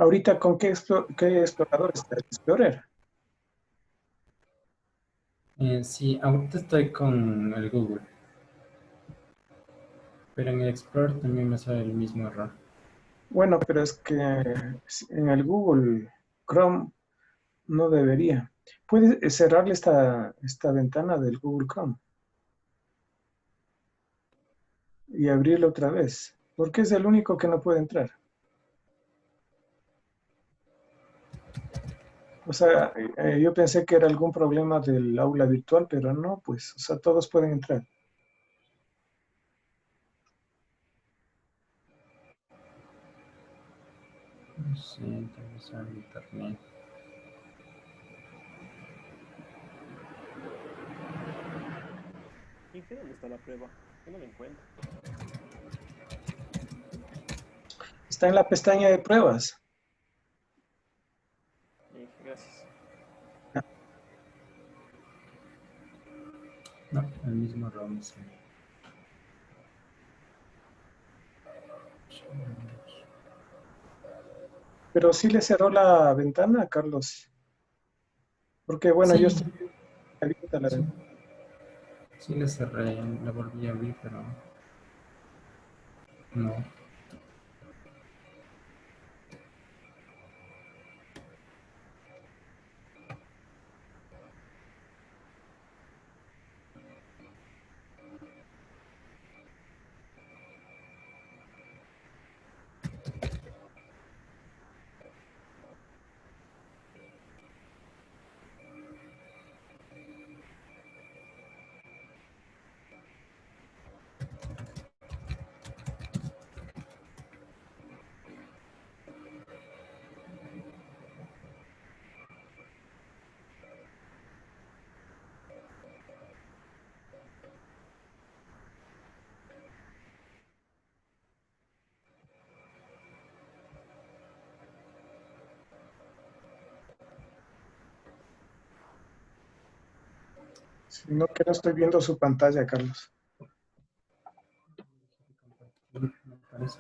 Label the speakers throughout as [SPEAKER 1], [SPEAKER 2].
[SPEAKER 1] Ahorita, ¿con qué explorador está? ¿El Explorer?
[SPEAKER 2] Sí, ahorita estoy con el Google, pero en el Explorer también me sale el mismo error.
[SPEAKER 1] Bueno, pero es que en el Google Chrome no debería. ¿Puede cerrarle esta ventana del Google Chrome y abrirla otra vez? Porque es el único que no puede entrar. O sea, yo pensé que era algún problema del aula virtual, pero no, pues, o sea, todos pueden entrar.
[SPEAKER 2] No sé, tal vez sea el internet.
[SPEAKER 3] Inge, ¿dónde está la prueba? Que no la encuentro.
[SPEAKER 1] Está en la pestaña de pruebas.
[SPEAKER 3] Inge, gracias.
[SPEAKER 2] No, el mismo error me sale.
[SPEAKER 1] Pero sí le cerró la ventana, Carlos. Porque bueno, yo
[SPEAKER 2] Sí,
[SPEAKER 1] estoy abierta la
[SPEAKER 2] sí,
[SPEAKER 1] ventana.
[SPEAKER 2] sí le cerré, la volví a abrir, pero no.
[SPEAKER 1] Si no, que no estoy viendo su pantalla, Carlos.
[SPEAKER 2] Me parece.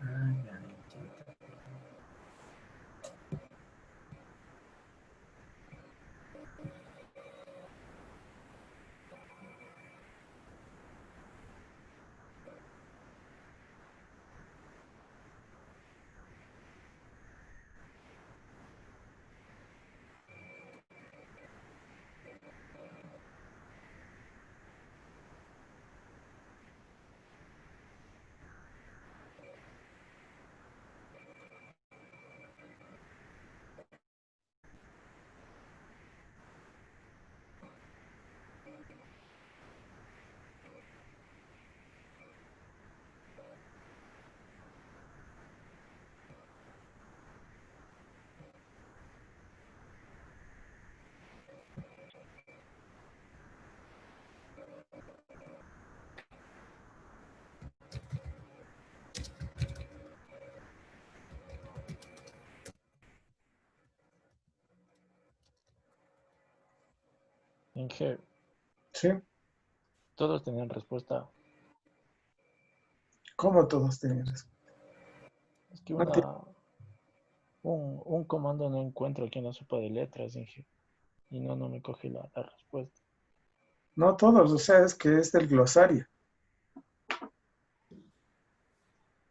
[SPEAKER 2] Ah, ya, ya.
[SPEAKER 4] Inge,
[SPEAKER 1] ¿Sí?
[SPEAKER 4] todos tenían respuesta.
[SPEAKER 1] Como todos tenían eso.
[SPEAKER 4] Es que
[SPEAKER 1] No,
[SPEAKER 4] un comando no encuentro aquí en la sopa de letras, Inge. Y no me coge la respuesta.
[SPEAKER 1] no todos, o sea, es que es del glosario.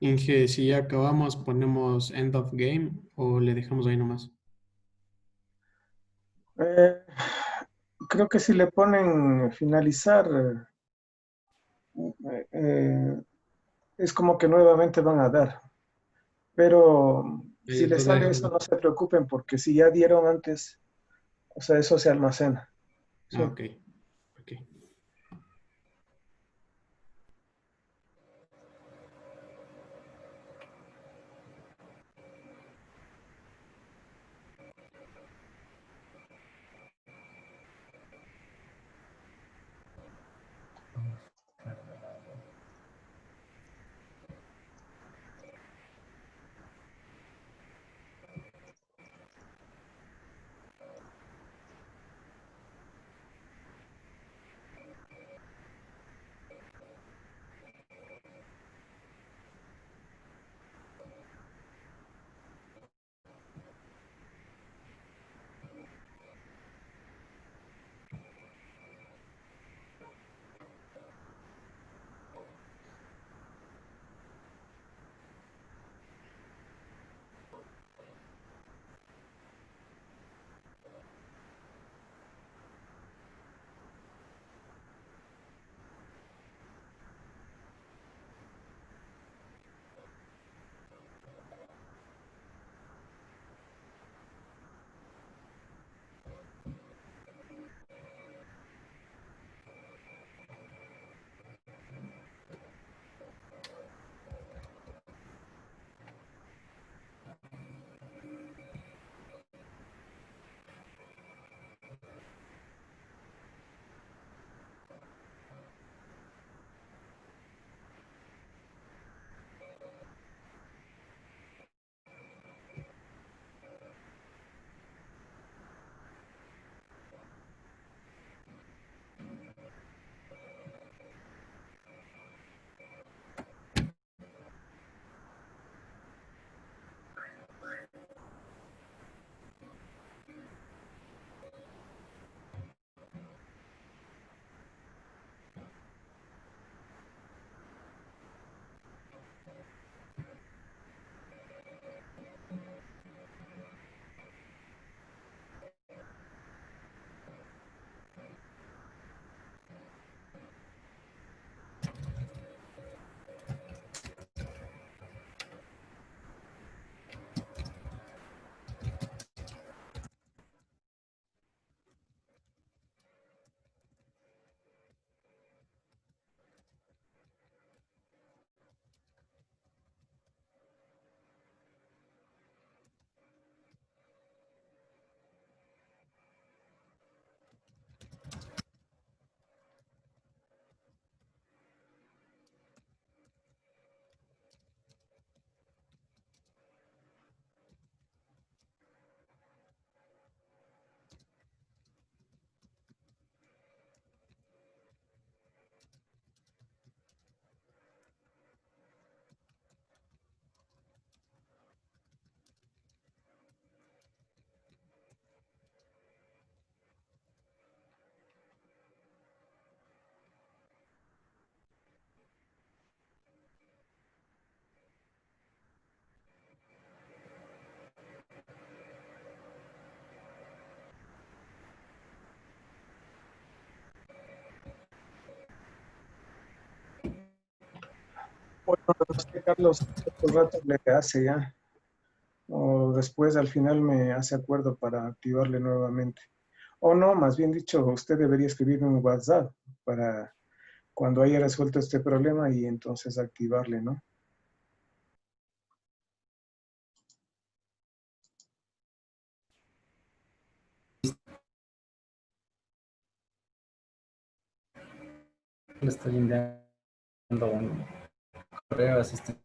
[SPEAKER 5] Inge, si ya acabamos, ponemos end of game o le dejamos ahí nomás.
[SPEAKER 1] Eh, Creo que si le ponen finalizar, es como que nuevamente van a dar. Pero si les
[SPEAKER 5] Entonces
[SPEAKER 1] sale eso,
[SPEAKER 5] déjalo.
[SPEAKER 1] no se preocupen, porque si ya dieron antes, o sea, eso se almacena.
[SPEAKER 5] Ah,
[SPEAKER 1] Sí.
[SPEAKER 5] ok. Ok.
[SPEAKER 1] Bueno, no sé, Carlos, por rato le hace ya, o después al final me hace acuerdo para activarle nuevamente. O no, más bien dicho, usted debería escribirme un WhatsApp para cuando haya resuelto este problema y entonces activarle, ¿no?
[SPEAKER 2] Le estoy enviando un correo asistente.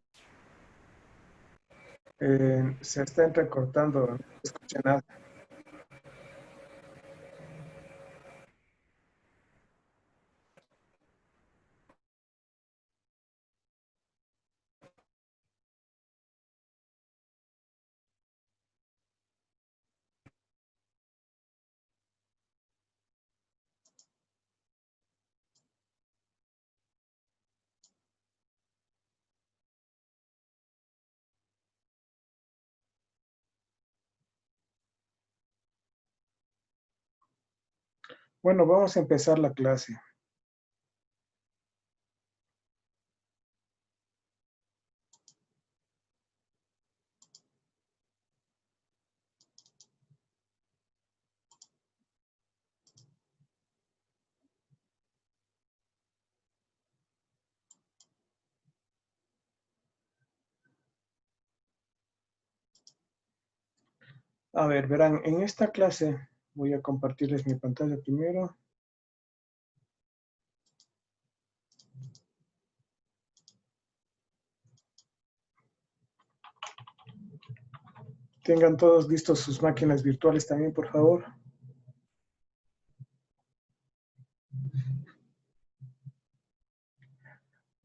[SPEAKER 1] Se está entrecortando, no escuché nada. Bueno, vamos a empezar la clase. A ver, verán, en esta clase voy a compartirles mi pantalla primero. Tengan todos listos sus máquinas virtuales también, por favor.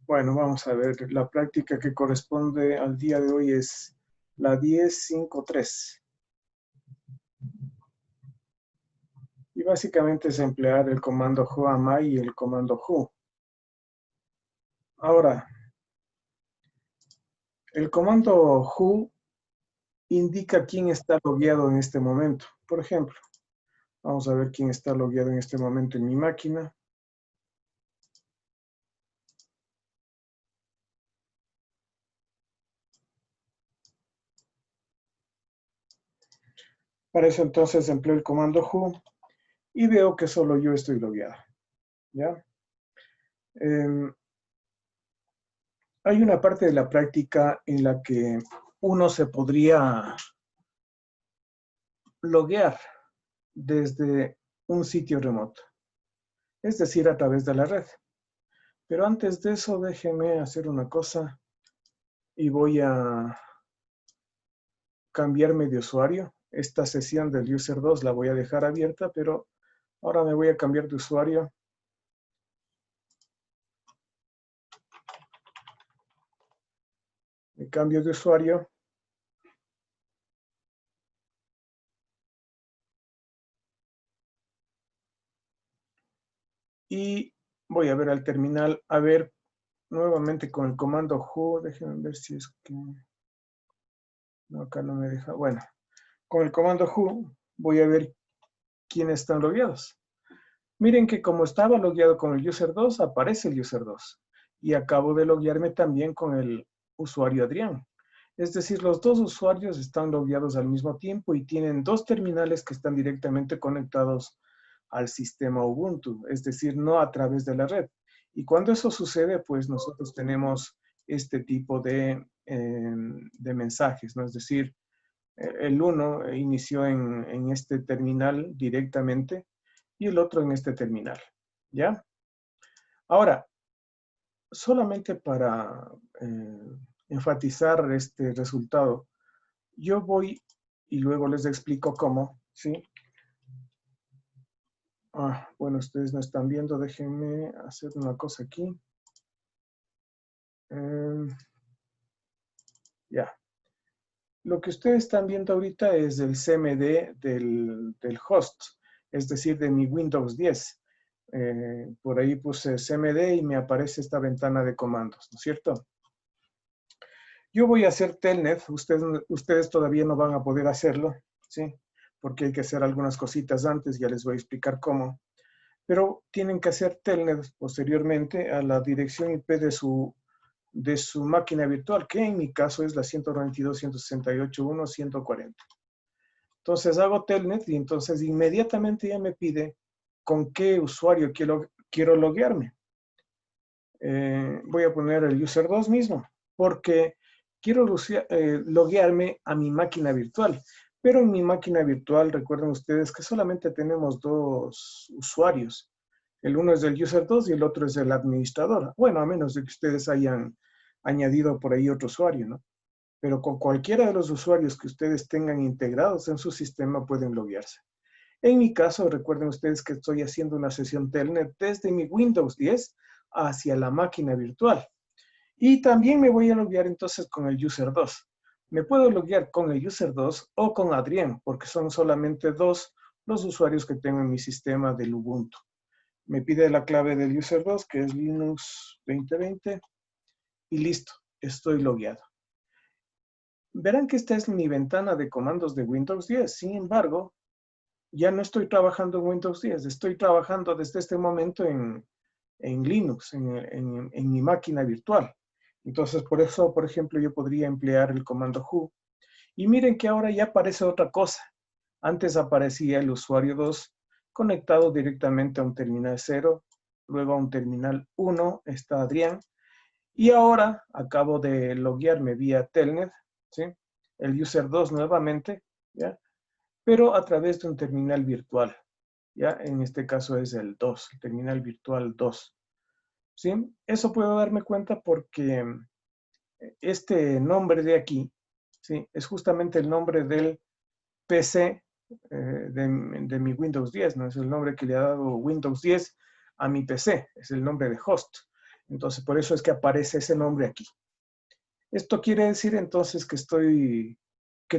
[SPEAKER 1] Bueno, vamos a ver, la práctica que corresponde al día de hoy es la 10.5.3. Y básicamente es emplear el comando whoami y el comando who. Ahora, el comando who indica quién está logueado en este momento. Por ejemplo, vamos a ver quién está logueado en este momento en mi máquina. Para eso entonces empleo el comando who y veo que solo yo estoy logueado. ¿Ya? Hay una parte de la práctica en la que uno se podría loguear desde un sitio remoto, es decir, a través de la red. Pero antes de eso, déjenme hacer una cosa y voy a cambiarme de usuario. Esta sesión del user 2 la voy a dejar abierta, pero ahora me voy a cambiar de usuario. Me cambio de usuario. Y voy a ver al terminal, a ver nuevamente con el comando who. Déjenme ver si es que... No, acá no me deja. Bueno, con el comando who voy a ver quiénes están logueados. Miren que como estaba logueado con el user 2, aparece el user 2. Y acabo de loguearme también con el usuario Adrián. Es decir, los dos usuarios están logueados al mismo tiempo y tienen dos terminales que están directamente conectados al sistema Ubuntu, es decir, no a través de la red. Y cuando eso sucede, pues nosotros tenemos este tipo de mensajes, ¿no? Es decir, el uno inició en este terminal directamente y el otro en este terminal, ¿ya? Ahora, solamente para enfatizar este resultado, yo voy y luego les explico cómo, ¿sí? Bueno, ustedes no están viendo, déjenme hacer una cosa aquí. Ya. Lo que ustedes están viendo ahorita es el CMD del host, es decir, de mi Windows 10. Por ahí puse CMD y me aparece esta ventana de comandos, ¿no es cierto? Yo voy a hacer telnet, ustedes todavía no van a poder hacerlo, ¿sí? Porque hay que hacer algunas cositas antes, ya les voy a explicar cómo. Pero tienen que hacer telnet posteriormente a la dirección IP de su máquina virtual, que en mi caso es la 192.168.1.140. Entonces hago telnet y entonces inmediatamente ya me pide con qué usuario quiero loguearme. Voy a poner el user 2 mismo, porque quiero loguearme a mi máquina virtual. Pero en mi máquina virtual, recuerden ustedes que solamente tenemos dos usuarios. El uno es del user 2 y el otro es el administrador. Bueno, a menos de que ustedes hayan añadido por ahí otro usuario, ¿no? Pero con cualquiera de los usuarios que ustedes tengan integrados en su sistema pueden loguearse. En mi caso, recuerden ustedes que estoy haciendo una sesión telnet desde mi Windows 10 hacia la máquina virtual. Y también me voy a loguear entonces con el user 2. Me puedo loguear con el user 2 o con Adrián, porque son solamente dos los usuarios que tengo en mi sistema del Ubuntu. Me pide la clave del user 2, que es Linux 2020, y listo, estoy logueado. Verán que esta es mi ventana de comandos de Windows 10. Sin embargo, ya no estoy trabajando en Windows 10, estoy trabajando desde este momento en Linux, en mi máquina virtual. Entonces, por eso, por ejemplo, yo podría emplear el comando who. Y miren que ahora ya aparece otra cosa. Antes aparecía el usuario 2 conectado directamente a un terminal 0, luego a un terminal 1 está Adrián, y ahora acabo de loguearme vía Telnet, ¿sí? El user 2 nuevamente, ¿ya? Pero a través de un terminal virtual, ¿ya? En este caso es el 2, el terminal virtual 2, ¿sí? Eso puedo darme cuenta porque este nombre de aquí, ¿sí? Es justamente el nombre del PC de mi Windows 10, ¿no? Es el nombre que le ha dado Windows 10 a mi PC, es el nombre de host. Entonces, por eso es que aparece ese nombre aquí. Esto quiere decir entonces que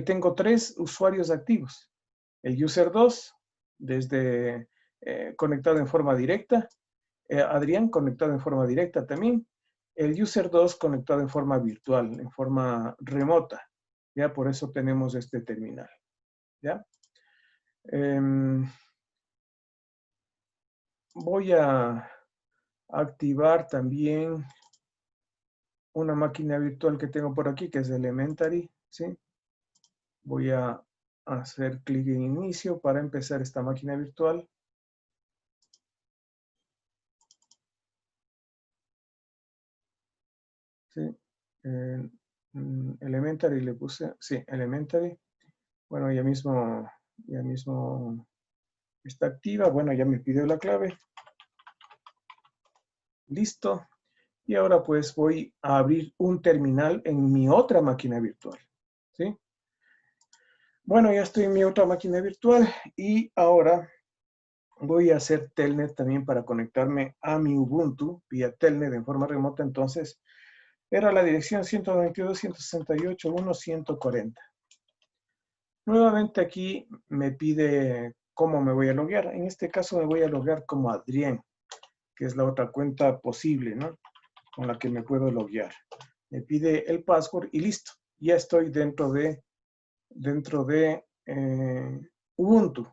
[SPEAKER 1] tengo 3 usuarios activos. El user 2, desde conectado en forma directa. Adrián, conectado en forma directa también. El user 2 conectado en forma virtual, en forma remota. Ya por eso tenemos este terminal. ¿Ya? Voy a activar también una máquina virtual que tengo por aquí, que es Elementary, ¿sí? Voy a hacer clic en inicio para empezar esta máquina virtual. ¿Sí? Elementary le puse, sí, Elementary. Bueno, ya mismo está activa. Bueno, ya me pidió la clave. Listo. Y ahora pues voy a abrir un terminal en mi otra máquina virtual. ¿Sí? Bueno, ya estoy en mi otra máquina virtual y ahora voy a hacer Telnet también para conectarme a mi Ubuntu vía Telnet en forma remota. Entonces, era la dirección 192.168.1.140. Nuevamente aquí me pide cómo me voy a loguear. En este caso me voy a loguear como Adrián, que es la otra cuenta posible, ¿no? Con la que me puedo loguear. Me pide el password y listo. Ya estoy dentro de Ubuntu.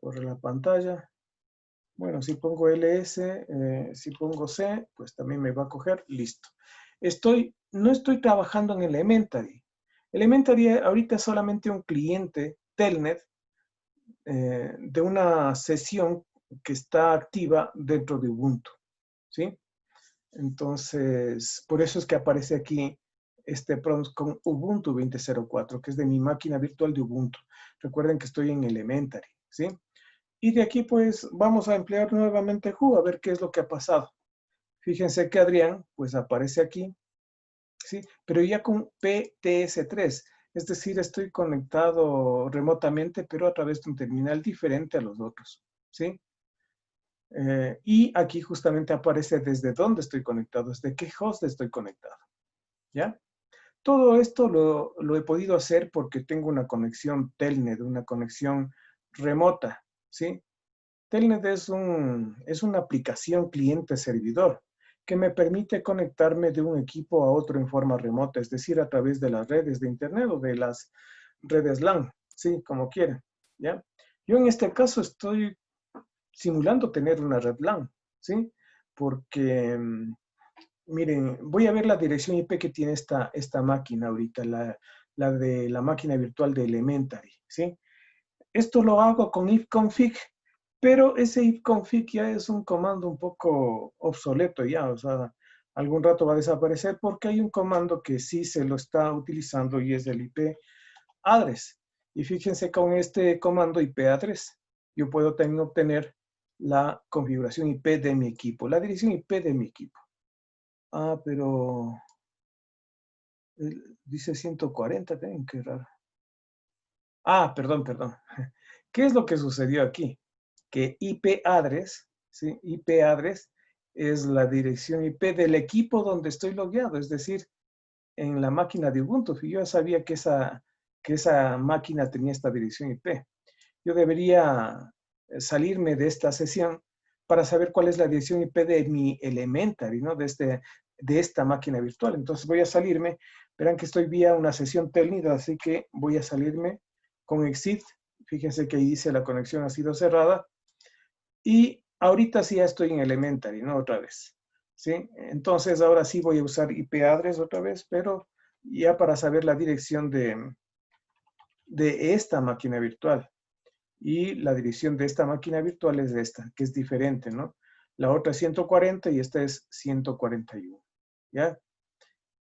[SPEAKER 1] Corre la pantalla. Bueno, si pongo ls, si pongo c, pues también me va a coger. Listo. No estoy trabajando en Elementary. Elementary ahorita es solamente un cliente Telnet de una sesión que está activa dentro de Ubuntu, ¿sí? Entonces, por eso es que aparece aquí este prompt con Ubuntu 20.04, que es de mi máquina virtual de Ubuntu. Recuerden que estoy en Elementary, ¿sí? Y de aquí, pues, vamos a emplear nuevamente who, a ver qué es lo que ha pasado. Fíjense que Adrián, pues, aparece aquí, ¿sí? Pero ya con PTS3, es decir, estoy conectado remotamente, pero a través de un terminal diferente a los otros, ¿sí? Y aquí justamente aparece desde dónde estoy conectado, desde qué host estoy conectado, ¿ya? Todo esto lo he podido hacer porque tengo una conexión Telnet, una conexión remota, ¿sí? Telnet es una aplicación cliente-servidor que me permite conectarme de un equipo a otro en forma remota, es decir, a través de las redes de internet o de las redes LAN, ¿sí? Como quieran, ¿ya? Yo en este caso estoy simulando tener una red LAN, ¿sí? Porque, miren, voy a ver la dirección IP que tiene esta máquina ahorita, la de la máquina virtual de Elementary, ¿sí? Esto lo hago con ifconfig, pero ese ifconfig ya es un comando un poco obsoleto ya, o sea, algún rato va a desaparecer porque hay un comando que sí se lo está utilizando y es el IP address. Y fíjense con este comando IP address, yo puedo también obtener la configuración IP de mi equipo, la dirección IP de mi equipo. Ah, pero dice 140, qué raro. Ah, perdón. ¿Qué es lo que sucedió aquí? Que IP address, ¿sí? IP address es la dirección IP del equipo donde estoy logueado, es decir, en la máquina de Ubuntu. Yo ya sabía que esa máquina tenía esta dirección IP. Yo debería salirme de esta sesión para saber cuál es la dirección IP de mi Elementary, ¿no? De esta máquina virtual. Entonces voy a salirme. Verán que estoy vía una sesión Telnet, así que voy a salirme con exit. Fíjense que ahí dice la conexión ha sido cerrada. Y ahorita sí ya estoy en Elementary, ¿no? Otra vez. ¿Sí? Entonces ahora sí voy a usar IP address otra vez, pero ya para saber la dirección de esta máquina virtual. Y la dirección de esta máquina virtual es esta, que es diferente, ¿no? La otra es 140 y esta es 141, ¿ya?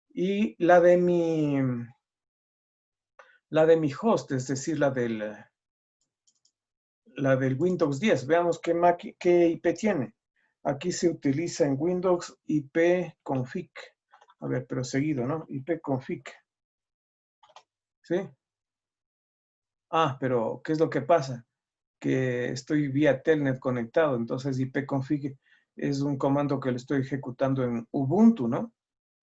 [SPEAKER 1] Y la de mi host, es decir, la del Windows 10. Veamos qué IP tiene. Aquí se utiliza en Windows IP config. A ver, pero seguido, ¿no? IP config. ¿Sí? Ah, pero ¿qué es lo que pasa? Que estoy vía Telnet conectado, entonces ipconfig es un comando que lo estoy ejecutando en Ubuntu, ¿no?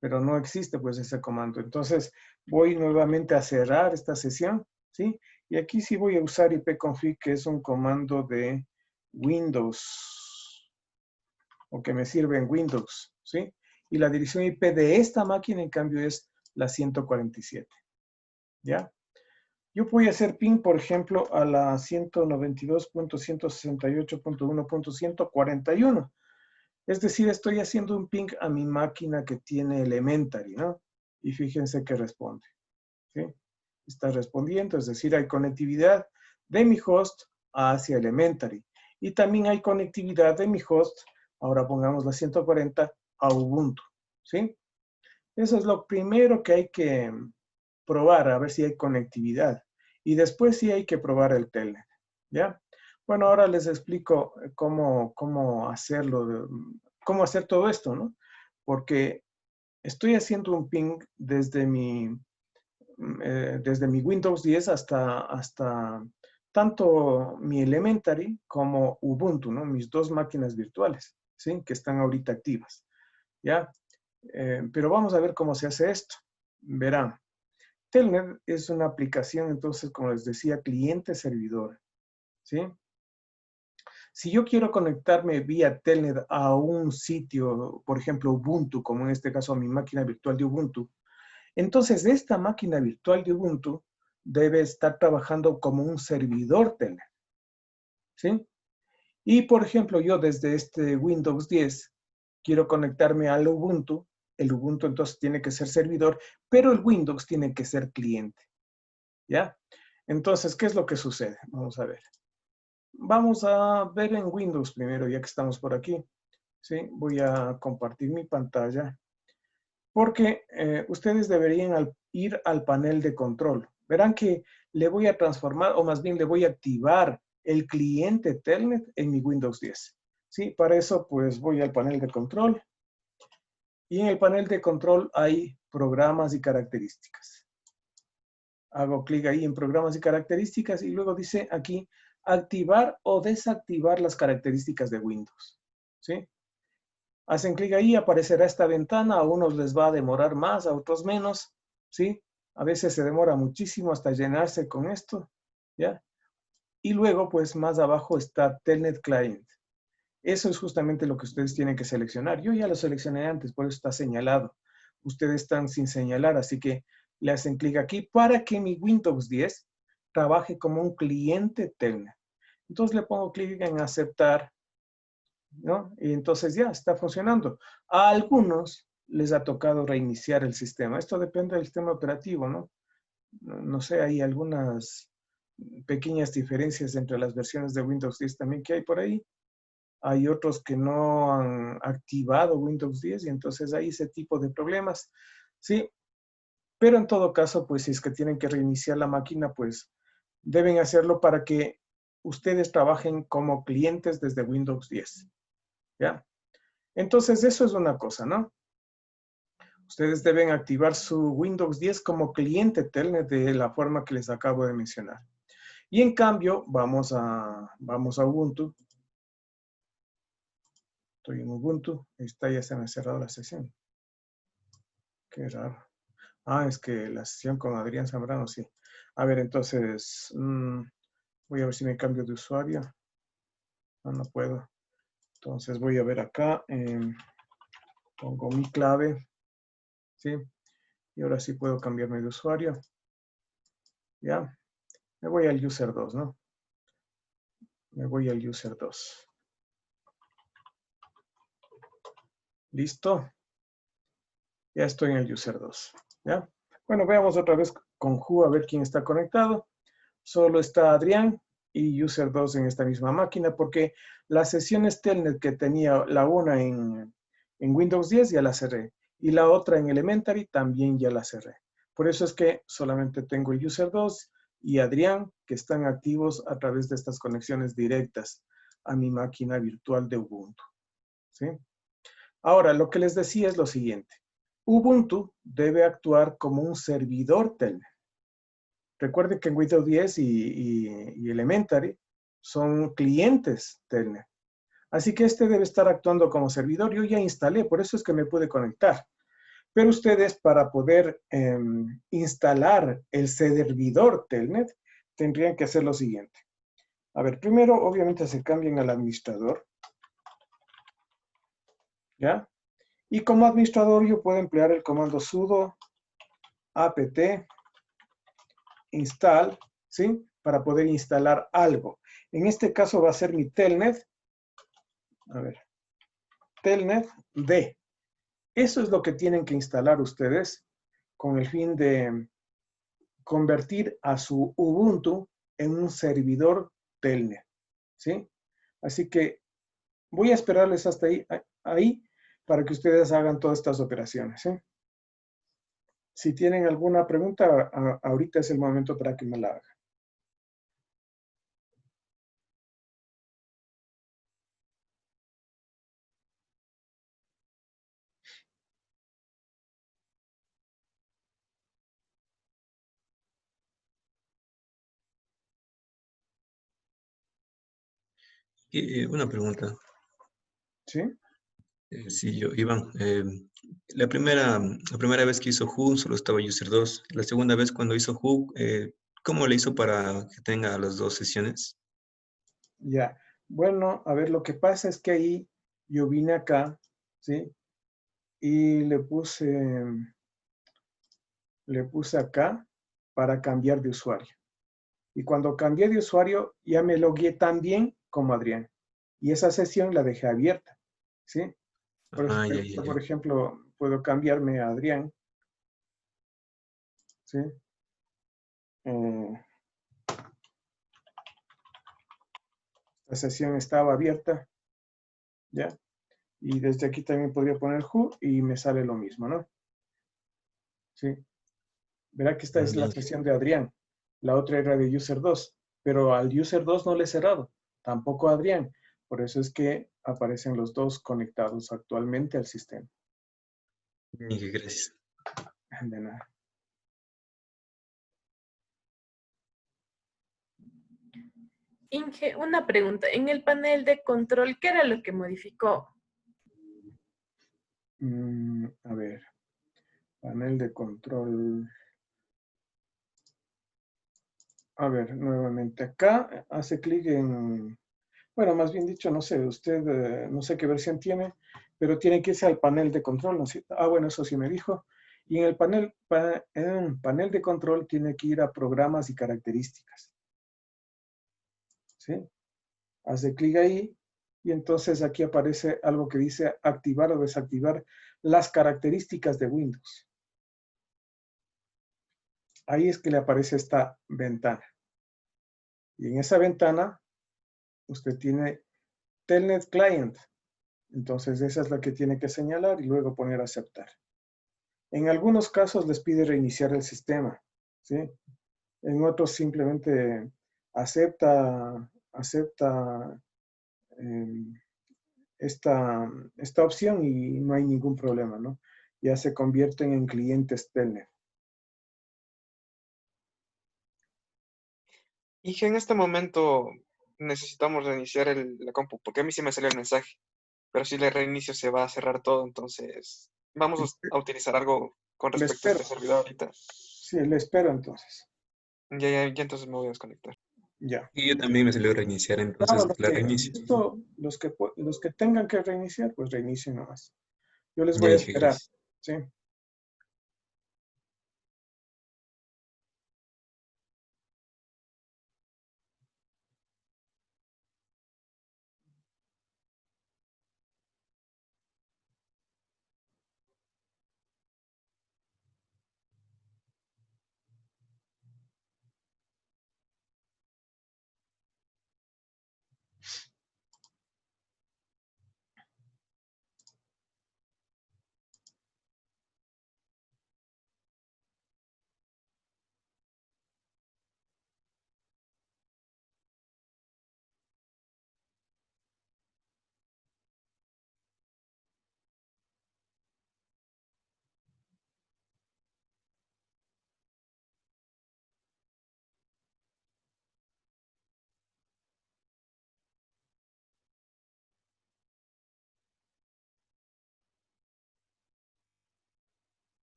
[SPEAKER 1] Pero no existe pues ese comando. Entonces voy nuevamente a cerrar esta sesión, ¿sí? Y aquí sí voy a usar ipconfig, que es un comando de Windows, o que me sirve en Windows, ¿sí? Y la dirección IP de esta máquina, en cambio, es la 147, ¿ya? Yo voy a hacer ping, por ejemplo, a la 192.168.1.141. Es decir, estoy haciendo un ping a mi máquina que tiene Elementary, ¿no? Y fíjense que responde, ¿sí? Está respondiendo, es decir, hay conectividad de mi host hacia Elementary. Y también hay conectividad de mi host, ahora pongamos la 140, a Ubuntu, ¿sí? Eso es lo primero que hay que probar, a ver si hay conectividad. Y después sí hay que probar el Telnet, ¿ya? Bueno, ahora les explico cómo hacerlo, cómo hacer todo esto, ¿no? Porque estoy haciendo un ping desde mi Windows 10 hasta tanto mi Elementary como Ubuntu, ¿no? Mis dos máquinas virtuales, ¿sí? Que están ahorita activas, ¿ya? Pero vamos a ver cómo se hace esto. Verán. Telnet es una aplicación, entonces, como les decía, cliente-servidor, ¿sí? Si yo quiero conectarme vía Telnet a un sitio, por ejemplo, Ubuntu, como en este caso a mi máquina virtual de Ubuntu, entonces esta máquina virtual de Ubuntu debe estar trabajando como un servidor Telnet, ¿sí? Y, por ejemplo, yo desde este Windows 10 quiero conectarme al Ubuntu. El Ubuntu entonces tiene que ser servidor, pero el Windows tiene que ser cliente, ¿ya? Entonces, ¿qué es lo que sucede? Vamos a ver. Vamos a ver en Windows primero, ya que estamos por aquí, ¿sí? Voy a compartir mi pantalla, porque ustedes deberían ir al panel de control. Verán que le voy a transformar, o más bien le voy a activar el cliente Telnet en mi Windows 10. ¿Sí? Para eso, pues voy al panel de control. Y en el panel de control hay programas y características. Hago clic ahí en programas y características y luego dice aquí activar o desactivar las características de Windows. ¿Sí? Hacen clic ahí, aparecerá esta ventana. A unos les va a demorar más, a otros menos. ¿Sí? A veces se demora muchísimo hasta llenarse con esto. ¿Ya? Y luego, pues más abajo está Telnet Client. Eso es justamente lo que ustedes tienen que seleccionar. Yo ya lo seleccioné antes, por eso está señalado. Ustedes están sin señalar, así que le hacen clic aquí para que mi Windows 10 trabaje como un cliente Telnet. Entonces le pongo clic en aceptar, ¿no? Y entonces ya está funcionando. A algunos les ha tocado reiniciar el sistema. Esto depende del sistema operativo, ¿no? No sé, hay algunas pequeñas diferencias entre las versiones de Windows 10 también que hay por ahí. Hay otros que no han activado Windows 10 y entonces hay ese tipo de problemas. Sí, pero en todo caso, pues si es que tienen que reiniciar la máquina, pues deben hacerlo para que ustedes trabajen como clientes desde Windows 10. ¿Ya? Entonces eso es una cosa, ¿no? Ustedes deben activar su Windows 10 como cliente Telnet de la forma que les acabo de mencionar. Y en cambio, vamos a Ubuntu. Estoy en Ubuntu. Está, ya se me ha cerrado la sesión. Qué raro. Ah, es que la sesión con Adrián Zambrano, sí. A ver, entonces, voy a ver si me cambio de usuario. No, no puedo. Entonces voy a ver acá. Pongo mi clave. ¿Sí? Y ahora sí puedo cambiarme de usuario. ¿Ya? Me voy al user 2, ¿no? Me voy al user 2. ¿Listo? Ya estoy en el user 2. ¿Ya? Bueno, veamos otra vez con Who a ver quién está conectado. Solo está Adrián y user 2 en esta misma máquina porque las sesiones Telnet que tenía la una en Windows 10 ya la cerré y la otra en Elementary también ya la cerré. Por eso es que solamente tengo el user 2 y Adrián que están activos a través de estas conexiones directas a mi máquina virtual de Ubuntu. ¿Sí? Ahora, lo que les decía es lo siguiente. Ubuntu debe actuar como un servidor Telnet. Recuerden que en Windows 10 y Elementary son clientes Telnet. Así que este debe estar actuando como servidor. Yo ya instalé, por eso es que me pude conectar. Pero ustedes para poder instalar el servidor Telnet tendrían que hacer lo siguiente. A ver, primero obviamente se cambian al administrador. ¿Ya? Y como administrador yo puedo emplear el comando sudo apt install, ¿sí? Para poder instalar algo. En este caso va a ser mi Telnet. A ver. Telnet D. Eso es lo que tienen que instalar ustedes con el fin de convertir a su Ubuntu en un servidor Telnet, ¿sí? Así que voy a esperarles hasta ahí para que ustedes hagan todas estas operaciones, ¿sí? Si tienen alguna pregunta, ahorita es el momento para que me la hagan.
[SPEAKER 6] Una pregunta.
[SPEAKER 1] ¿Sí?
[SPEAKER 6] Sí, Iván, la primera vez que hizo Who solo estaba user 2. La segunda vez cuando hizo Who, ¿cómo le hizo para que tenga las dos sesiones?
[SPEAKER 1] Ya. Bueno, a ver, lo que pasa es que ahí yo vine acá, ¿sí? Y le puse acá para cambiar de usuario. Y cuando cambié de usuario, ya me logué tan bien como Adrián. Y esa sesión la dejé abierta, ¿sí?
[SPEAKER 6] Ah, ya, ya, ya.
[SPEAKER 1] Por ejemplo, puedo cambiarme a Adrián, ¿sí? La sesión estaba abierta, ¿ya? Y desde aquí también podría poner Who y me sale lo mismo, ¿no? Sí. Verá que esta es la
[SPEAKER 6] Ya,
[SPEAKER 1] sesión de Adrián. La otra era de user 2, pero al user 2 no le he cerrado, tampoco a Adrián. Por eso es que aparecen los dos conectados actualmente al sistema.
[SPEAKER 6] ya, gracias.
[SPEAKER 1] De nada.
[SPEAKER 7] Inge, una pregunta. En el panel de control, ¿qué era lo que modificó?
[SPEAKER 1] A ver, panel de control. A ver, nuevamente acá, hace clic en, bueno, más bien dicho, no sé, usted, no sé qué versión tiene, pero tiene que irse al panel de control, ¿no es cierto? Ah, bueno, eso sí me dijo. Y en el panel de control tiene que ir a programas y características. ¿Sí? Hace clic ahí y entonces aquí aparece algo que dice activar o desactivar las características de Windows. Ahí es que le aparece esta ventana. Y en esa ventana usted tiene Telnet Client. Entonces esa es la que tiene que señalar y luego poner aceptar. En algunos casos les pide reiniciar el sistema, ¿sí? En otros simplemente acepta esta opción y no hay ningún problema, ¿no? Ya se convierten en clientes Telnet.
[SPEAKER 8] Y que en este momento necesitamos reiniciar la compu, porque a mí sí me salió el mensaje, pero si le reinicio se va a cerrar todo, entonces vamos a utilizar algo con
[SPEAKER 1] Le
[SPEAKER 8] respecto a
[SPEAKER 1] espero.
[SPEAKER 8] este servidor ahorita.
[SPEAKER 1] Sí, le espero entonces.
[SPEAKER 8] Ya entonces me voy a desconectar.
[SPEAKER 1] Ya.
[SPEAKER 6] Y yo también me salió a reiniciar,
[SPEAKER 1] Claro,
[SPEAKER 6] entonces la reinicio.
[SPEAKER 1] los que tengan que reiniciar, pues reinicien nomás. Yo les
[SPEAKER 6] Ya
[SPEAKER 1] voy a
[SPEAKER 6] dije,
[SPEAKER 1] esperar,
[SPEAKER 6] gracias.
[SPEAKER 1] ¿sí?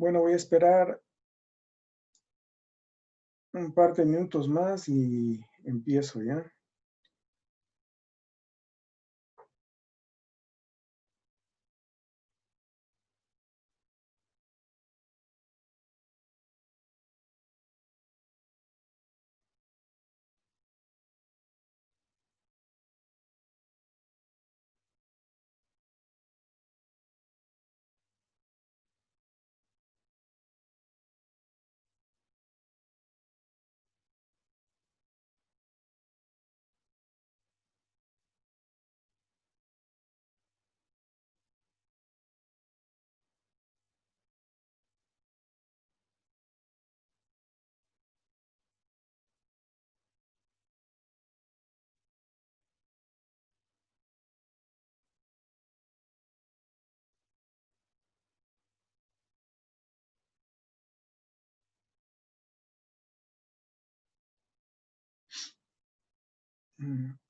[SPEAKER 1] Bueno, voy a esperar un par de minutos más y empiezo ya.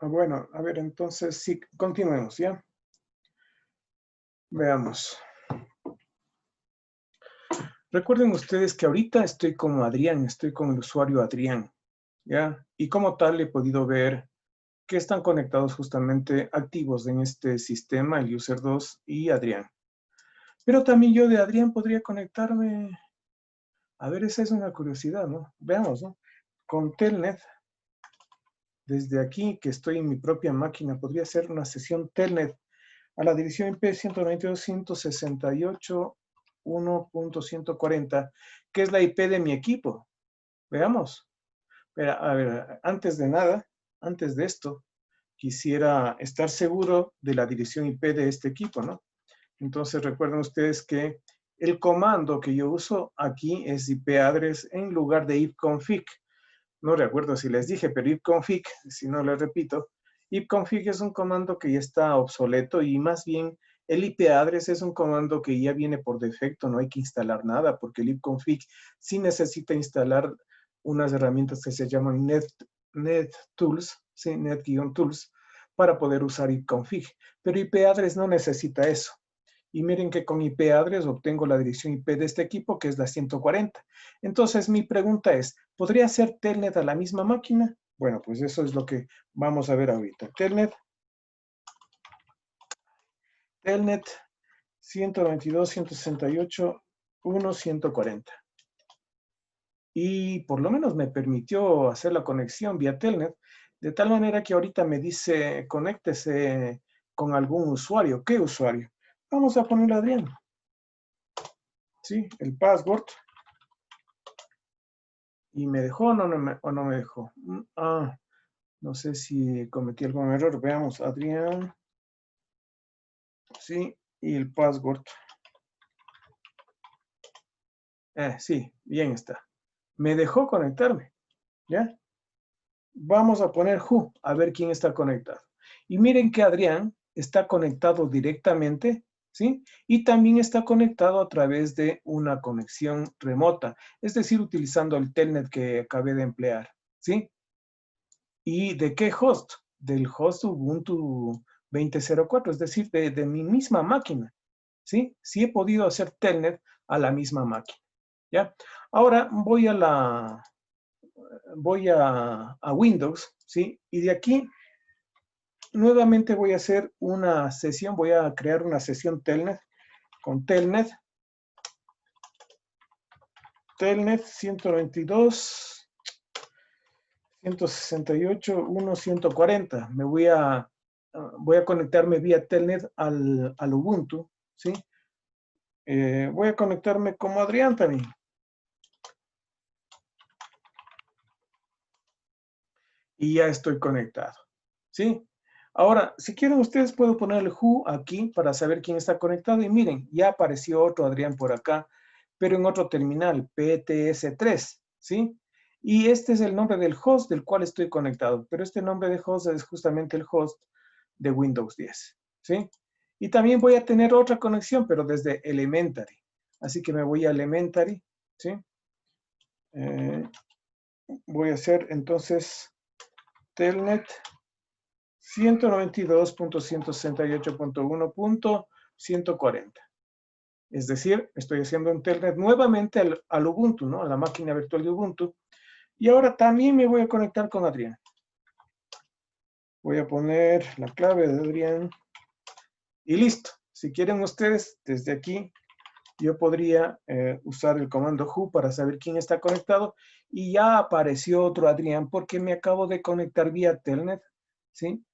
[SPEAKER 1] Bueno, a ver, entonces sí, continuemos, ¿ya? Veamos. Recuerden ustedes que ahorita estoy como Adrián, estoy con el usuario Adrián, ¿ya? Y como tal he podido ver que están conectados justamente activos en este sistema, el user 2 y Adrián. Pero también yo de Adrián podría conectarme, a ver, esa es una curiosidad, ¿no? Veamos, ¿no? Con Telnet, desde aquí, que estoy en mi propia máquina, podría hacer una sesión Telnet a la dirección IP 192.168.1.140, que es la IP de mi equipo. Veamos. Pero, a ver, antes de nada, antes de esto, quisiera estar seguro de la dirección IP de este equipo, ¿no? Entonces recuerden ustedes que el comando que yo uso aquí es IP address en lugar de ipconfig. No recuerdo si les dije, pero ipconfig, si no les repito, ipconfig es un comando que ya está obsoleto y más bien el IP address es un comando que ya viene por defecto, no hay que instalar nada porque el ipconfig sí necesita instalar unas herramientas que se llaman NetTools, ¿sí? Net-Tools, para poder usar ipconfig. Pero IP address no necesita eso. Y miren que con IP address obtengo la dirección IP de este equipo, que es la 140. Entonces, mi pregunta es, ¿podría hacer Telnet a la misma máquina? Bueno, pues eso es lo que vamos a ver ahorita. Telnet 192.168.1.140. Y por lo menos me permitió hacer la conexión vía Telnet, de tal manera que ahorita me dice, conéctese con algún usuario. ¿Qué usuario? Vamos a ponerle Adrián. ¿Sí? El password. ¿Y me dejó o no me dejó? No sé si cometí algún error. Veamos, Adrián. Sí, y el password. Sí, bien está. Me dejó conectarme. ¿Ya? Vamos a poner who, a ver quién está conectado. Y miren que Adrián está conectado directamente, ¿sí? Y también está conectado a través de una conexión remota, es decir, utilizando el Telnet que acabé de emplear, ¿sí? ¿Y de qué host? Del host Ubuntu 20.04, es decir, de mi misma máquina, ¿sí? Sí he podido hacer Telnet a la misma máquina, ¿ya? Ahora voy a Windows, ¿sí? Y de aquí nuevamente voy a hacer una sesión, voy a crear una sesión Telnet con Telnet 192.168.1.140. Voy a conectarme vía Telnet al Ubuntu, ¿sí? Voy a conectarme como Adrián también. Y ya estoy conectado, ¿sí? Ahora, si quieren ustedes puedo poner el who aquí para saber quién está conectado. Y miren, ya apareció otro Adrián por acá, pero en otro terminal, PTS3, ¿sí? Y este es el nombre del host del cual estoy conectado. Pero este nombre de host es justamente el host de Windows 10, ¿sí? Y también voy a tener otra conexión, pero desde Elementary. Así que me voy a Elementary, ¿sí? Voy a hacer entonces Telnet 192.168.1.140. Es decir, estoy haciendo un telnet nuevamente al Ubuntu, ¿no? A la máquina virtual de Ubuntu. Y ahora también me voy a conectar con Adrián. Voy a poner la clave de Adrián. Y listo. Si quieren ustedes, desde aquí, yo podría usar el comando who para saber quién está conectado. Y ya apareció otro Adrián porque me acabo de conectar vía telnet, ¿sí?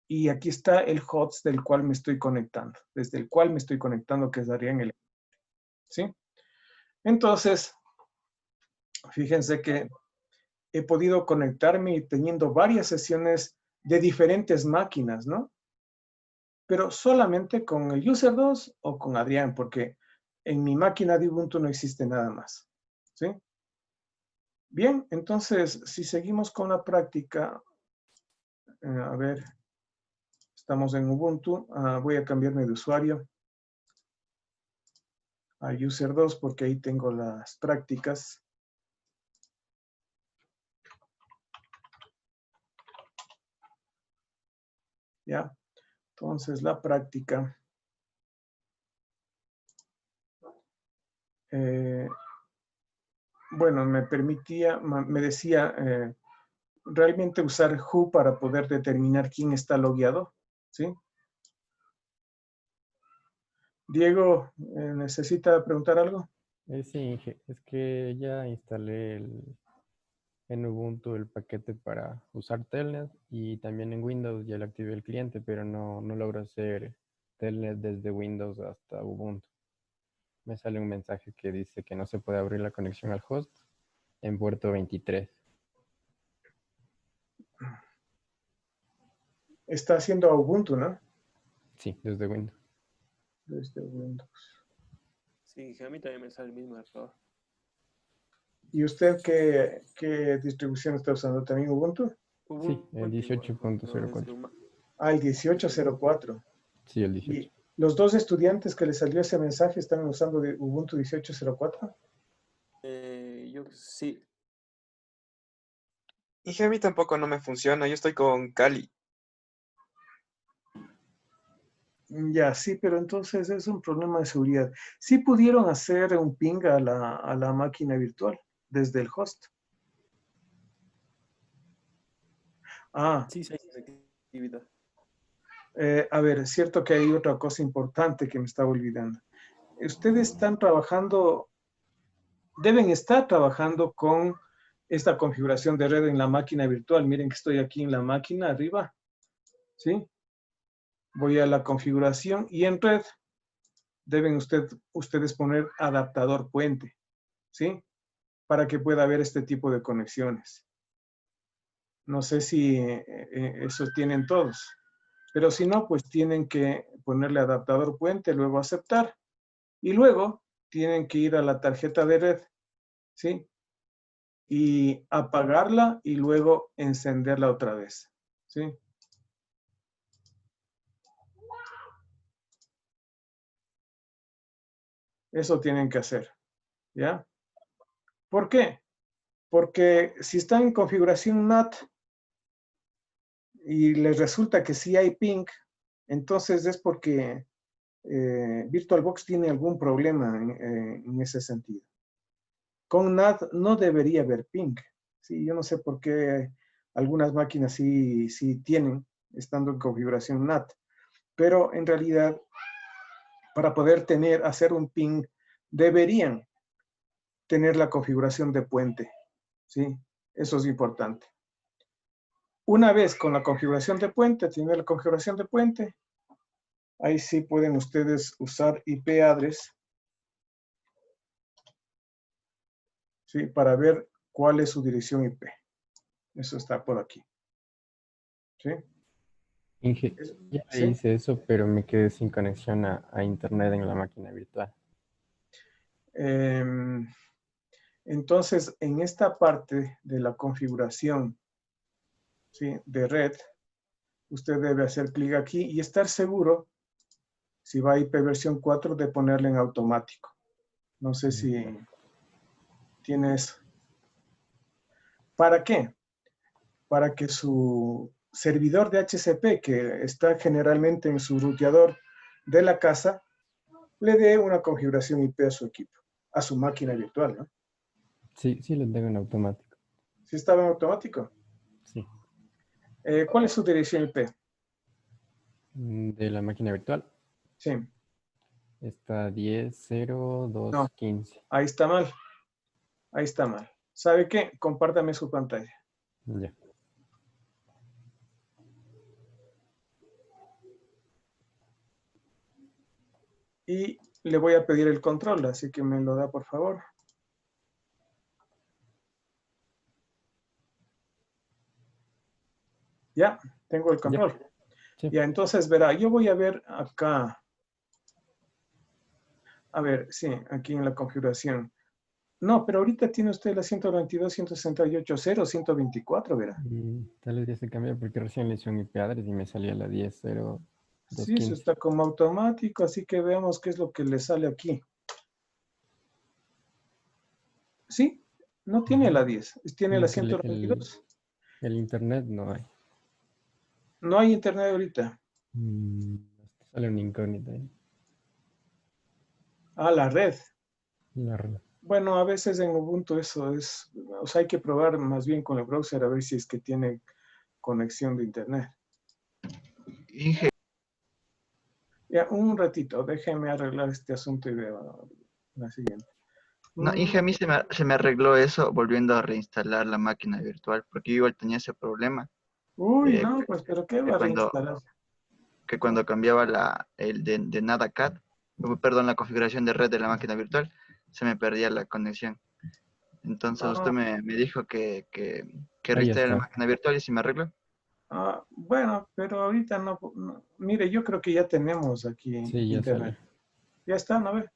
[SPEAKER 1] Y aquí está el host del cual me estoy conectando, desde el cual me estoy conectando, que es Adrián, ¿sí? Entonces, fíjense que he podido conectarme teniendo varias sesiones de diferentes máquinas, ¿no? Pero solamente con el user 2 o con Adrián, porque en mi máquina de Ubuntu no existe nada más, ¿sí? Bien, entonces, si seguimos con la práctica, a ver, estamos en Ubuntu, voy a cambiarme de usuario a user 2 porque ahí tengo las prácticas. ¿Ya? Entonces, la práctica. Bueno, me decía realmente usar who para poder determinar quién está logueado, ¿sí? Diego, ¿necesita preguntar algo?
[SPEAKER 2] Sí, Inge, es que ya instalé en Ubuntu el paquete para usar Telnet y también en Windows ya le activé el cliente, pero no logro hacer Telnet desde Windows hasta Ubuntu. Me sale un mensaje que dice que no se puede abrir la conexión al host en puerto 23.
[SPEAKER 1] Está haciendo a Ubuntu, ¿no?
[SPEAKER 2] Sí, desde Windows.
[SPEAKER 1] Desde Windows.
[SPEAKER 3] Sí, a mí también me sale el mismo error.
[SPEAKER 1] ¿Y usted qué distribución está usando? ¿También Ubuntu?
[SPEAKER 2] Sí, el 18.04.
[SPEAKER 1] El 18.04.
[SPEAKER 2] Sí, el 18.
[SPEAKER 1] ¿Y los dos estudiantes que les salió ese mensaje están usando de Ubuntu 18.04?
[SPEAKER 3] Yo sí.
[SPEAKER 8] Y a mí tampoco no me funciona, yo estoy con Kali.
[SPEAKER 1] Ya, sí, pero entonces es un problema de seguridad. Sí pudieron hacer un ping a la máquina virtual desde el host.
[SPEAKER 3] Sí, sí, hay conectividad.
[SPEAKER 1] A ver, es cierto que hay otra cosa importante que me estaba olvidando. Ustedes están trabajando, deben estar trabajando con esta configuración de red en la máquina virtual. Miren que estoy aquí en la máquina arriba, ¿sí? Voy a la configuración y en red deben ustedes poner adaptador puente, ¿sí? Para que pueda haber este tipo de conexiones. No sé si eso tienen todos, pero si no, pues tienen que ponerle adaptador puente, luego aceptar, y luego tienen que ir a la tarjeta de red, ¿sí? Y apagarla y luego encenderla otra vez, ¿sí? Eso tienen que hacer, ¿ya? ¿Por qué? Porque si están en configuración NAT y les resulta que sí hay ping, entonces es porque VirtualBox tiene algún problema en ese sentido. Con NAT no debería haber ping. Sí, yo no sé por qué algunas máquinas sí tienen, estando en configuración NAT. Pero en realidad, para poder hacer un ping, deberían tener la configuración de puente. ¿Sí? Eso es importante. Una vez con la configuración de puente, tiene la configuración de puente, ahí sí pueden ustedes usar IP address, ¿sí? Para ver cuál es su dirección IP. Eso está por aquí. ¿Sí?
[SPEAKER 2] Inge, ya
[SPEAKER 1] ¿Sí?
[SPEAKER 2] hice eso, pero me quedé sin conexión a internet en la máquina virtual.
[SPEAKER 1] Entonces, en esta parte de la configuración, ¿sí?, de red, usted debe hacer clic aquí y estar seguro, si va a IP versión 4, de ponerle en automático. No sé si tiene eso. ¿Para qué? Para que su servidor de HCP, que está generalmente en su ruteador de la casa, le dé una configuración IP a su equipo, a su máquina virtual, ¿no?
[SPEAKER 2] Sí, sí lo tengo en automático.
[SPEAKER 1] ¿Sí estaba en automático?
[SPEAKER 2] Sí.
[SPEAKER 1] ¿Cuál es su dirección IP?
[SPEAKER 2] De la máquina virtual.
[SPEAKER 1] Sí.
[SPEAKER 2] Está 10.02.15.
[SPEAKER 1] Ahí está mal. Ahí está mal. ¿Sabe qué? Compártame su pantalla.
[SPEAKER 2] Ya.
[SPEAKER 1] Y le voy a pedir el control, así que me lo da, por favor. Ya, tengo el control.
[SPEAKER 2] Ya. Sí.
[SPEAKER 1] Ya, entonces verá, yo voy a ver acá. A ver, sí, aquí en la configuración. No, pero ahorita tiene usted la 192.168.0.124, verá.
[SPEAKER 2] Tal vez ya se cambió porque recién le hice un IP address y me salía la 10.02.15.
[SPEAKER 1] Sí, eso está como automático, así que veamos qué es lo que le sale aquí. Sí, no tiene la 10, tiene la 192.
[SPEAKER 2] El internet no hay.
[SPEAKER 1] No hay internet ahorita.
[SPEAKER 2] Sale una incógnita ahí.
[SPEAKER 1] Ah, la red.
[SPEAKER 2] La red.
[SPEAKER 1] Bueno, a veces en Ubuntu eso es, o sea, hay que probar más bien con el browser a ver si es que tiene conexión de internet.
[SPEAKER 9] Inge,
[SPEAKER 1] Ya, un ratito, déjeme arreglar este asunto y veo la siguiente.
[SPEAKER 9] no, Inge, a mí se me arregló eso volviendo a reinstalar la máquina virtual, porque yo igual tenía ese problema.
[SPEAKER 1] Uy, no, pues, pero ¿qué va a
[SPEAKER 9] cuando,
[SPEAKER 1] reinstalar?
[SPEAKER 9] que cuando cambiaba el de nada CAT, perdón, la configuración de red de la máquina virtual, se me perdía la conexión. Entonces usted me dijo que
[SPEAKER 2] Ahí
[SPEAKER 9] reinstale la
[SPEAKER 2] está.
[SPEAKER 9] máquina virtual y se me arregló.
[SPEAKER 1] Bueno, pero ahorita no, mire, yo creo que ya tenemos aquí
[SPEAKER 2] Sí, ya
[SPEAKER 1] internet.
[SPEAKER 2] sale.
[SPEAKER 1] Ya está, ¿no ve?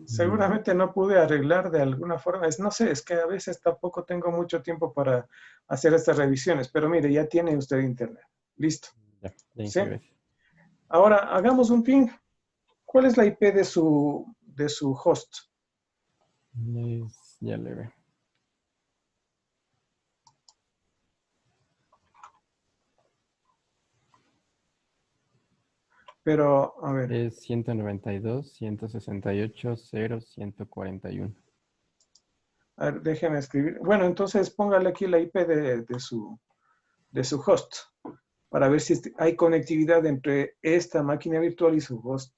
[SPEAKER 1] Seguramente no pude arreglar de alguna forma. No sé, es que a veces tampoco tengo mucho tiempo para hacer estas revisiones, pero mire, ya tiene usted internet. Listo.
[SPEAKER 2] Ya,
[SPEAKER 1] ¿Sí?
[SPEAKER 2] gracias.
[SPEAKER 1] Ahora, hagamos un ping. ¿Cuál es la IP de su host?
[SPEAKER 2] Ya le veo.
[SPEAKER 1] Pero, a ver.
[SPEAKER 2] Es 192.168.0.141.
[SPEAKER 1] A ver, déjeme escribir. Bueno, entonces póngale aquí la IP de su host para ver si hay conectividad entre esta máquina virtual y su host.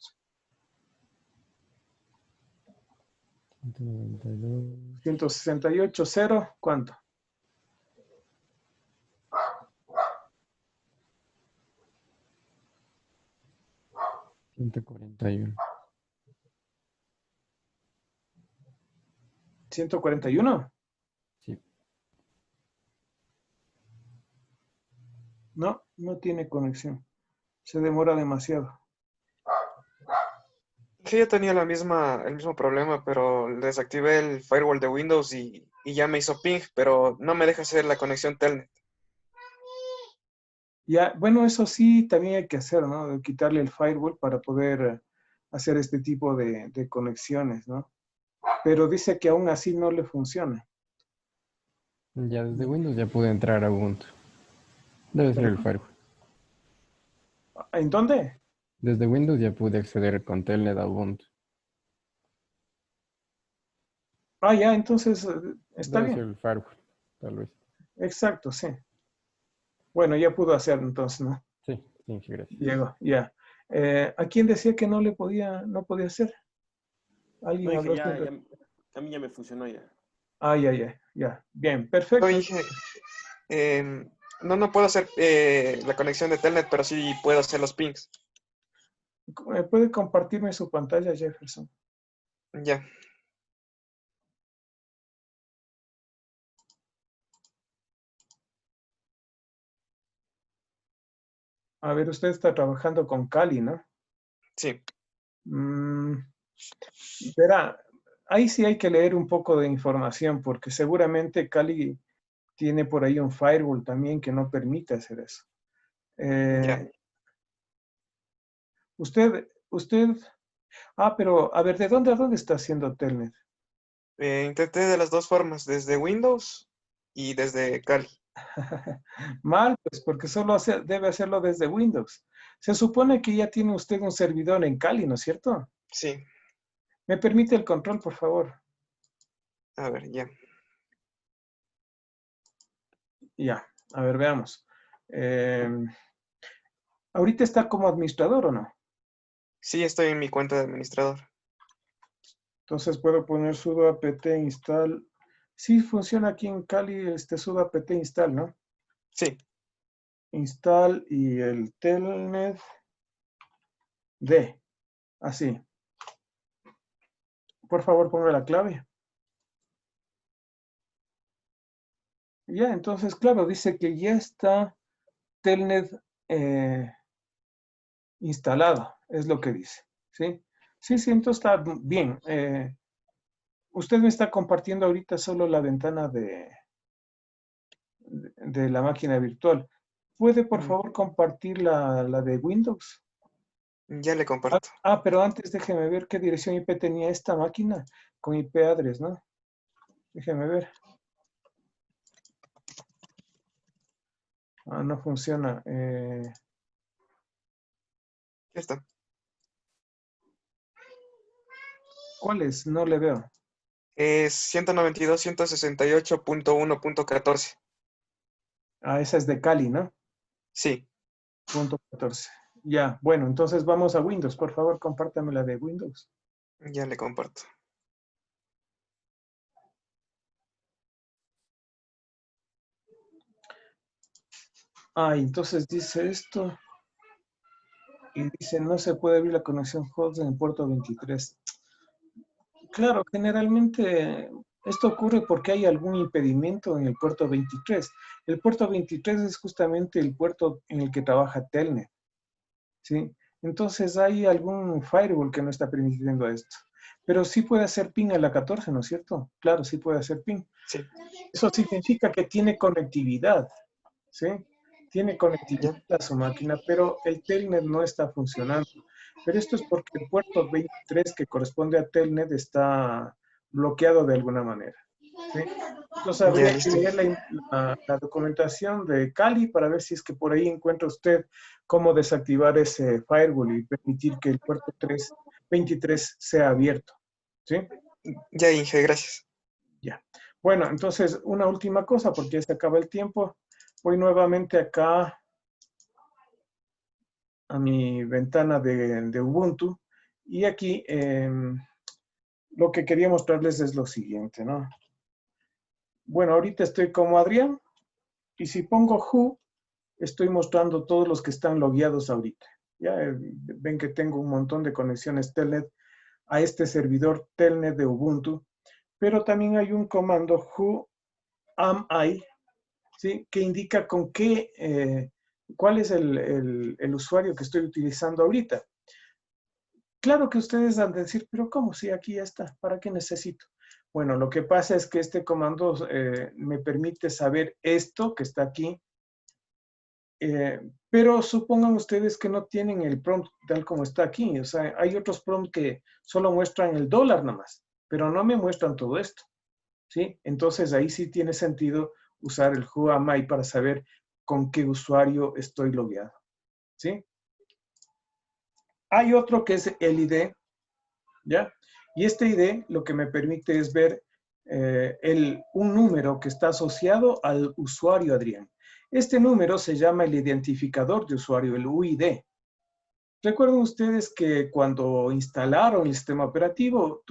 [SPEAKER 2] 192.
[SPEAKER 1] 168.0, ¿cuánto?
[SPEAKER 2] 141.
[SPEAKER 1] 141.
[SPEAKER 2] Sí.
[SPEAKER 1] No, no tiene conexión. Se demora demasiado.
[SPEAKER 8] Sí, yo tenía el mismo problema, pero desactivé el firewall de Windows y ya me hizo ping, pero no me deja hacer la conexión Telnet.
[SPEAKER 1] Ya, bueno, eso sí también hay que hacer, ¿no? De quitarle el firewall para poder hacer este tipo de conexiones, ¿no? Pero dice que aún así no le funciona.
[SPEAKER 2] Ya desde Windows ya pude entrar a Ubuntu. Debe ser el firewall.
[SPEAKER 1] ¿En dónde?
[SPEAKER 2] Desde Windows ya pude acceder con Telnet a Ubuntu.
[SPEAKER 1] Ah, ya, entonces está
[SPEAKER 2] Debe
[SPEAKER 1] bien.
[SPEAKER 2] ser el firewall, tal vez.
[SPEAKER 1] Exacto, sí. Bueno, ya pudo hacer entonces, ¿no?
[SPEAKER 2] Sí, gracias.
[SPEAKER 1] Llegó, ya. ¿A quién decía que no podía hacer? ¿Alguien
[SPEAKER 3] No,
[SPEAKER 1] habló
[SPEAKER 3] dije,
[SPEAKER 1] sobre?
[SPEAKER 3] a mí ya me funcionó ya.
[SPEAKER 1] Ah, ya. Bien, perfecto.
[SPEAKER 8] Oye, no puedo hacer la conexión de Telnet, pero sí puedo hacer los pings.
[SPEAKER 1] ¿Puede compartirme su pantalla, Jefferson?
[SPEAKER 8] Ya.
[SPEAKER 1] A ver, usted está trabajando con Kali, ¿no?
[SPEAKER 8] Sí.
[SPEAKER 1] Verá, ahí sí hay que leer un poco de información porque seguramente Kali tiene por ahí un firewall también que no permite hacer eso.
[SPEAKER 8] Ya.
[SPEAKER 1] Usted, pero a ver, ¿de dónde a dónde está haciendo Telnet?
[SPEAKER 8] Intenté de las dos formas, desde Windows y desde Kali.
[SPEAKER 1] Mal, pues porque solo debe hacerlo desde Windows. Se supone que ya tiene usted un servidor en Cali, ¿no es cierto?
[SPEAKER 8] Sí,
[SPEAKER 1] ¿Me permite el control, por favor?
[SPEAKER 8] a ver, ya.
[SPEAKER 1] Ya, a ver, veamos. ¿Ahorita está como administrador o no?
[SPEAKER 8] Sí, estoy en mi cuenta de administrador.
[SPEAKER 1] Entonces puedo poner sudo apt install. Sí funciona aquí en Cali este sudo apt install, ¿no?
[SPEAKER 8] Sí,
[SPEAKER 1] Install y el telnet d. Así. Por favor, ponga la clave. Ya, entonces, claro, dice que ya está telnet instalado, es lo que dice. ¿Sí? Sí, sí, entonces está bien. Usted me está compartiendo ahorita solo la ventana de la máquina virtual. ¿Puede, por favor, compartir la de Windows?
[SPEAKER 8] ya le comparto.
[SPEAKER 1] Pero antes déjeme ver qué dirección IP tenía esta máquina con IP address, ¿no? Déjeme ver. No funciona.
[SPEAKER 8] Ya está.
[SPEAKER 1] ¿Cuál es? No le veo.
[SPEAKER 8] Es 192.168.1.14.
[SPEAKER 1] Esa es de Cali, ¿no?
[SPEAKER 8] Sí,
[SPEAKER 1] Punto 14. Ya, bueno, entonces vamos a Windows. Por favor, compártame la de Windows.
[SPEAKER 8] ya le comparto.
[SPEAKER 1] Entonces dice esto. Y dice, no se puede abrir la conexión host en el puerto 23. Claro, generalmente esto ocurre porque hay algún impedimento en el puerto 23. El puerto 23 es justamente el puerto en el que trabaja Telnet, ¿sí? Entonces hay algún firewall que no está permitiendo esto. Pero sí puede hacer ping a la 14, ¿no es cierto? Claro, sí puede hacer ping.
[SPEAKER 8] Sí,
[SPEAKER 1] Eso significa que tiene conectividad, ¿sí? Tiene conectividad a su máquina, pero el Telnet no está funcionando. Pero esto es porque el puerto 23 que corresponde a Telnet está bloqueado de alguna manera, ¿sí? Entonces
[SPEAKER 8] ya
[SPEAKER 1] habría que
[SPEAKER 8] listo.
[SPEAKER 1] leer la documentación de Cali para ver si es que por ahí encuentra usted cómo desactivar ese firewall y permitir que el puerto 23 sea abierto, ¿sí?
[SPEAKER 8] Ya, Inge, gracias.
[SPEAKER 1] Ya. Bueno, entonces una última cosa porque ya se acaba el tiempo. Voy nuevamente acá a mi ventana de Ubuntu y aquí lo que quería mostrarles es lo siguiente, ¿no? Bueno, ahorita estoy como Adrián y si pongo who, estoy mostrando todos los que están logueados ahorita. Ya ven que tengo un montón de conexiones Telnet a este servidor Telnet de Ubuntu, pero también hay un comando who am I, ¿sí? Que indica con qué, cuál es el usuario que estoy utilizando ahorita. Claro que ustedes han de decir, pero ¿cómo? Si aquí ya está, ¿para qué necesito? Bueno, lo que pasa es que este comando me permite saber esto que está aquí, pero supongan ustedes que no tienen el prompt tal como está aquí. O sea, hay otros prompts que solo muestran el dólar nomás, pero no me muestran todo esto, ¿sí? Entonces ahí sí tiene sentido usar el who am I para saber con qué usuario estoy logueado, ¿sí? Hay otro que es el ID, ¿ya? Y este ID lo que me permite es ver un número que está asociado al usuario Adrián. Este número se llama el identificador de usuario, el UID. Recuerden ustedes que cuando instalaron el sistema operativo,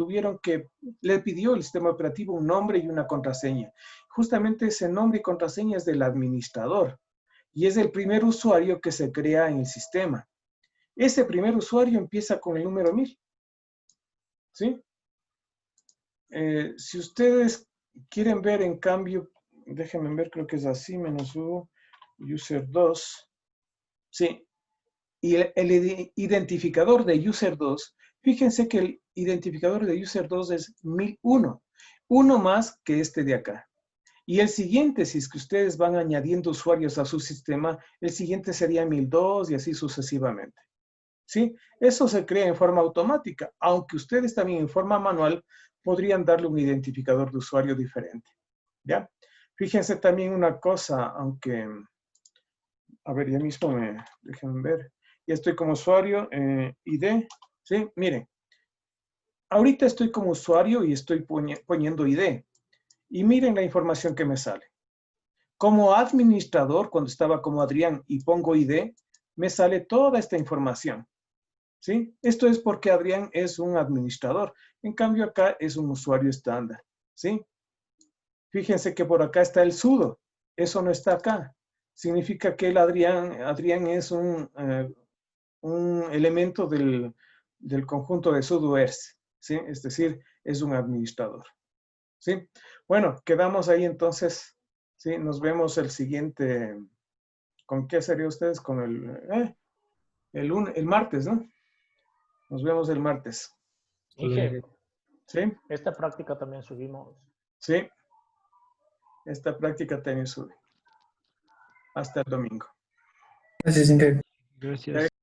[SPEAKER 1] le pidió el sistema operativo un nombre y una contraseña. Justamente ese nombre y contraseña es del administrador y es el primer usuario que se crea en el sistema. Ese primer usuario empieza con el número 1000. ¿Sí? Si ustedes quieren ver, en cambio, déjenme ver, creo que es así, -u, user 2. Sí. Y el identificador de user 2, fíjense que el identificador de user 2 es 1001. Uno más que este de acá. Y el siguiente, si es que ustedes van añadiendo usuarios a su sistema, el siguiente sería 1002 y así sucesivamente. ¿Sí? Eso se crea en forma automática, aunque ustedes también en forma manual podrían darle un identificador de usuario diferente. ¿Ya? Fíjense también una cosa, aunque, a ver, ya mismo déjenme ver. Ya estoy como usuario, ID, ¿sí? Miren, ahorita estoy como usuario y estoy poniendo ID. Y miren la información que me sale. Como administrador, cuando estaba como Adrián y pongo ID, me sale toda esta información, ¿sí? Esto es porque Adrián es un administrador. En cambio, acá es un usuario estándar, ¿sí? Fíjense que por acá está el sudo. Eso no está acá. Significa que el Adrián es un elemento del conjunto de sudoers, ¿sí? Es decir, es un administrador, ¿sí? Bueno, quedamos ahí entonces, ¿sí? Nos vemos el siguiente. ¿Con qué sería ustedes? Con el martes, ¿no? Nos vemos el martes.
[SPEAKER 4] Inge,
[SPEAKER 1] ¿Sí?
[SPEAKER 4] esta práctica también subimos.
[SPEAKER 1] Sí. Esta práctica también sube. Hasta el domingo.
[SPEAKER 10] Gracias, Inge.
[SPEAKER 2] Gracias.